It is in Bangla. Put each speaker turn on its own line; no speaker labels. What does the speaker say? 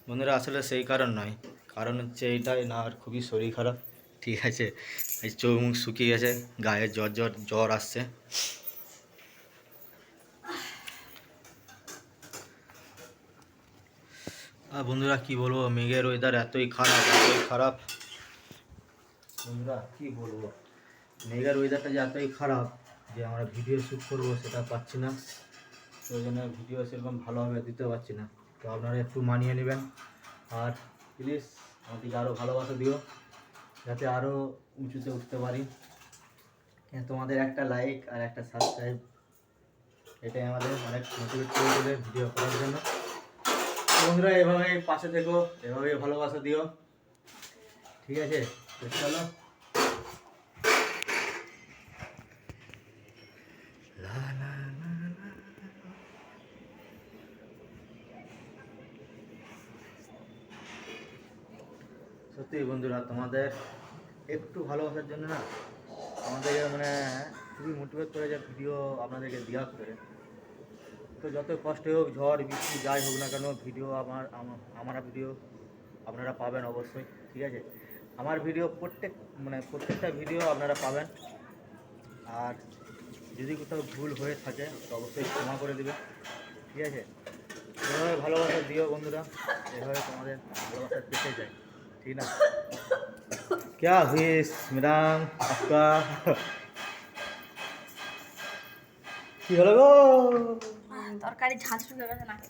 বন্ধুরা আসলে সেই কারণ নয়, কারণ হচ্ছে এইটাই না, আর খুবই শরীর খারাপ, ঠিক আছে। এই চোখ মুখ শুকিয়ে গেছে, গায়ে জ্বর জ্বর জ্বর আসছে। আর বন্ধুরা কি বলবো, মেঘের ওয়েদার এতই খারাপ, এতই খারাপ। বন্ধুরা কি বলবো, মেঘের ওয়েদারটা যে এতই খারাপ যে আমরা ভিডিও শ্যুট করবো সেটা পাচ্ছি না, তো ওই জন্য ভিডিও সেরকম ভালোভাবে দিতে পারছি না। তো আপনারা একটু মানিয়ে নেবেন, আর প্লিজ আমাদেরকে আরও ভালোবাসা দিও, যাতে আরও উঁচুতে উঠতে পারি। তোমাদের একটা লাইক আর একটা সাবস্ক্রাইব, এটাই আমাদের অনেক মোটিভেট করে দেবে ভিডিও করার জন্য। বন্ধুরা এভাবেই পাশে থেকো, এভাবেই ভালোবাসা দিও, ঠিক আছে। তো চলো, সত্যি বন্ধুরা তোমাদের একটু ভালোবাসার জন্য না আমাদের মানে খুবই মোটিভেট করে যে ভিডিও আপনাদেরকে দেওয়া করে। তো যত কষ্ট হোক, ঝড় বৃষ্টি যাই হোক না কেন, ভিডিও আমার ভিডিও আপনারা পাবেন অবশ্যই, ঠিক আছে। আমার ভিডিও প্রত্যেকটা ভিডিও আপনারা পাবেন। আর যদি কোথাও ভুল হয়ে থাকে তো অবশ্যই ক্ষমা করে দেবে, ঠিক আছে। এভাবে ভালোবাসা দিও বন্ধুরা, এভাবে তোমাদের ভালোবাসা পেতে যায়, ঠিক না। क्या हुई मैडम आपका? কি হলো গো?
তরকারি ঝাল শুকে গেছে নাকি?